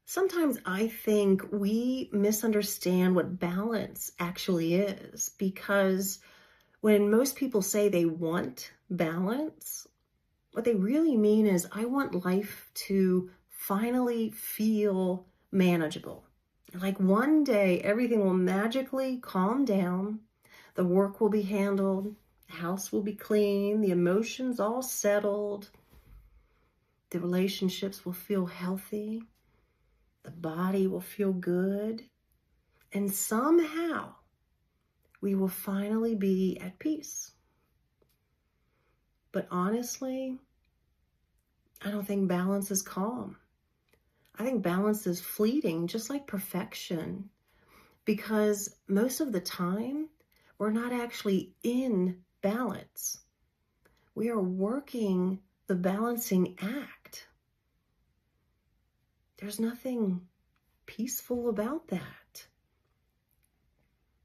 Sometimes I think we misunderstand what balance actually is because when most people say they want balance, what they really mean is, I want life to finally feel manageable. Like one day, everything will magically calm down, the work will be handled, the house will be clean, the emotions all settled, the relationships will feel healthy, the body will feel good, and somehow we will finally be at peace. But honestly, I don't think balance is calm. I think balance is fleeting, just like perfection, because most of the time, we're not actually in balance. We are working the balancing act. There's nothing peaceful about that.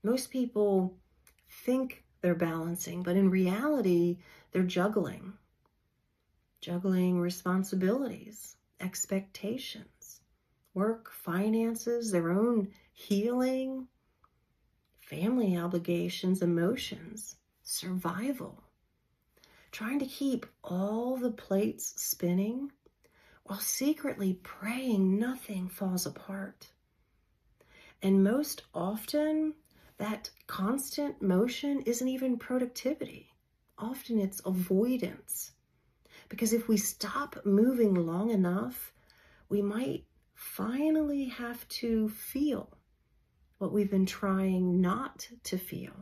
Most people think they're balancing, but in reality, they're juggling responsibilities, expectations, work, finances, their own healing, family obligations, emotions, survival, trying to keep all the plates spinning while secretly praying nothing falls apart. And most often, that constant motion isn't even productivity. Often it's avoidance. Because if we stop moving long enough, we might finally have to feel what we've been trying not to feel.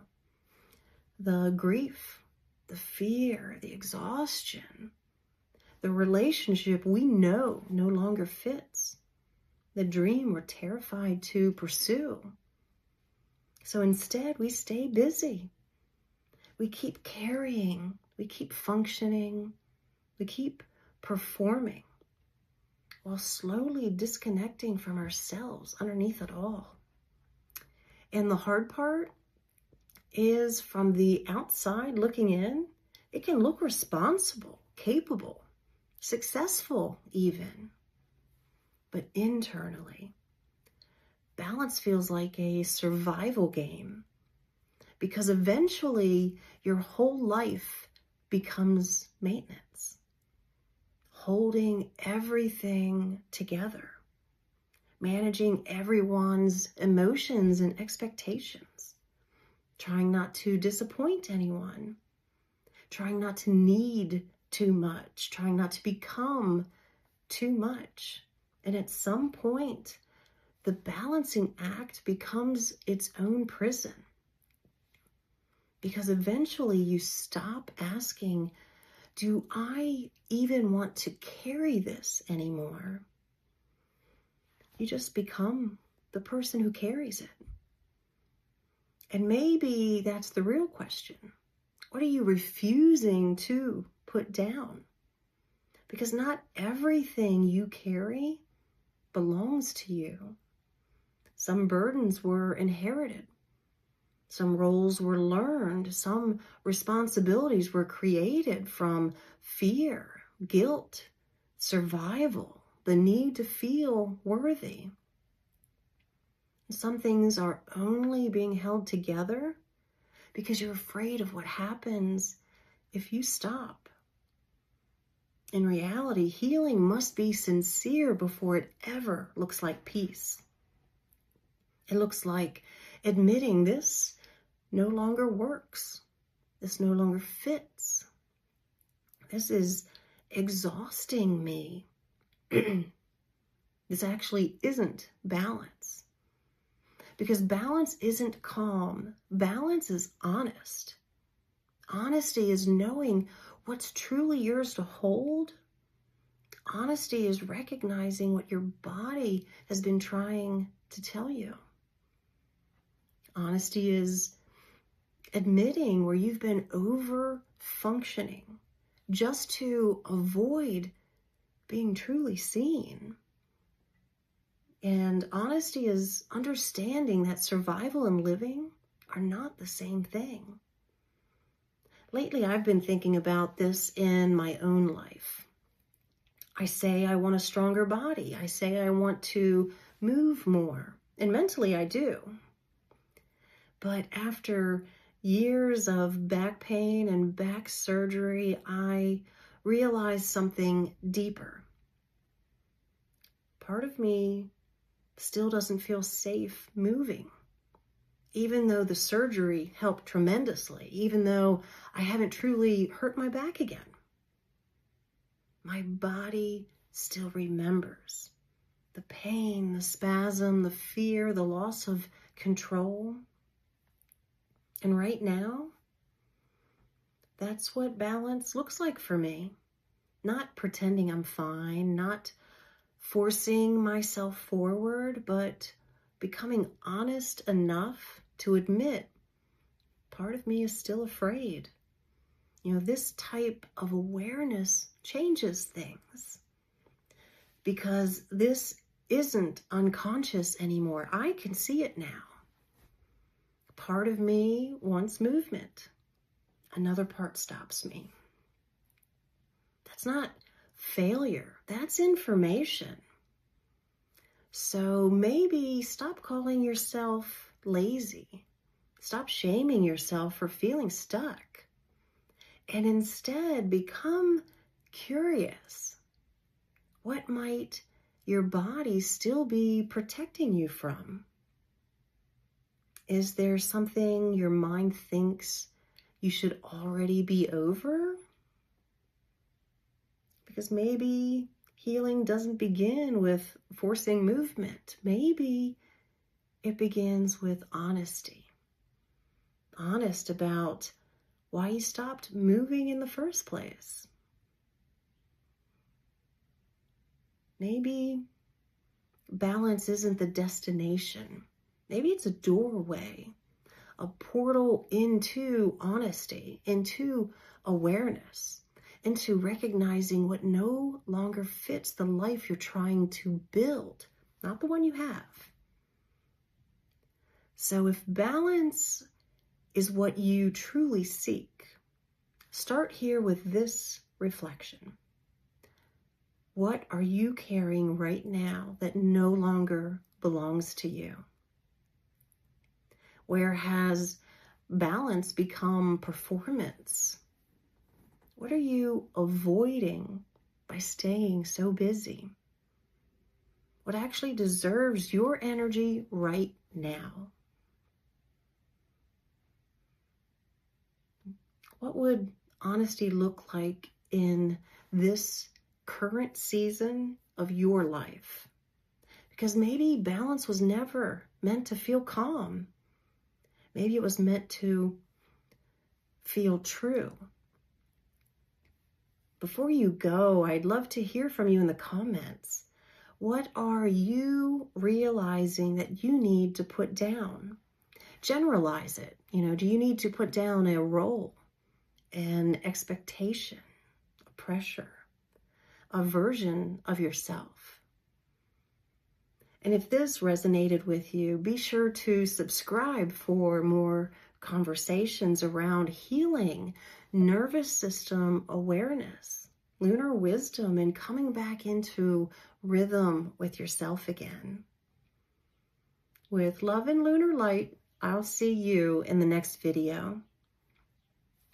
The grief, the fear, the exhaustion, the relationship we know no longer fits, the dream we're terrified to pursue. So instead, we stay busy. We keep carrying, we keep functioning, we keep performing while slowly disconnecting from ourselves underneath it all. And the hard part is, from the outside looking in, it can look responsible, capable, successful even. But internally, balance feels like a survival game, because eventually your whole life becomes maintenance, holding everything together, managing everyone's emotions and expectations, trying not to disappoint anyone, trying not to need too much, trying not to become too much. And at some point, the balancing act becomes its own prison. Because eventually you stop asking, do I even want to carry this anymore? You just become the person who carries it. And maybe that's the real question. What are you refusing to put down? Because not everything you carry belongs to you. Some burdens were inherited. Some roles were learned. Some responsibilities were created from fear, guilt, survival, the need to feel worthy. Some things are only being held together because you're afraid of what happens if you stop. In reality, healing must be sincere before it ever looks like peace. It looks like admitting this no longer works. This no longer fits. This is exhausting me. This actually isn't balance. Because balance isn't calm. Balance is honest. Honesty is knowing what's truly yours to hold. Honesty is recognizing what your body has been trying to tell you. Honesty is admitting where you've been over-functioning just to avoid being truly seen. And honesty is understanding that survival and living are not the same thing. Lately, I've been thinking about this in my own life. I say I want a stronger body. I say I want to move more. And mentally I do. But after years of back pain and back surgery, I realized something deeper. Part of me still doesn't feel safe moving, even though the surgery helped tremendously, even though I haven't truly hurt my back again. My body still remembers the pain, the spasm, the fear, the loss of control. And right now, that's what balance looks like for me. Not pretending I'm fine, not forcing myself forward, but becoming honest enough to admit part of me is still afraid. This type of awareness changes things because this isn't unconscious anymore. I can see it now. Part of me wants movement. Another part stops me. That's not failure. That's information. So maybe stop calling yourself lazy. Stop shaming yourself for feeling stuck. And instead become curious. What might your body still be protecting you from? Is there something your mind thinks you should already be over? Because maybe healing doesn't begin with forcing movement. Maybe it begins with honesty. Honest about why you stopped moving in the first place. Maybe balance isn't the destination. Maybe it's a doorway, a portal into honesty, into awareness, into recognizing what no longer fits the life you're trying to build, not the one you have. So if balance is what you truly seek, start here with this reflection. What are you carrying right now that no longer belongs to you? Where has balance become performance? What are you avoiding by staying so busy? What actually deserves your energy right now? What would honesty look like in this current season of your life? Because maybe balance was never meant to feel calm. Maybe it was meant to feel true. Before you go, I'd love to hear from you in the comments. What are you realizing that you need to put down? Generalize it. Do you need to put down a role, an expectation, a pressure, a version of yourself? And if this resonated with you, be sure to subscribe for more conversations around healing, nervous system awareness, lunar wisdom, and coming back into rhythm with yourself again. With love and lunar light, I'll see you in the next video.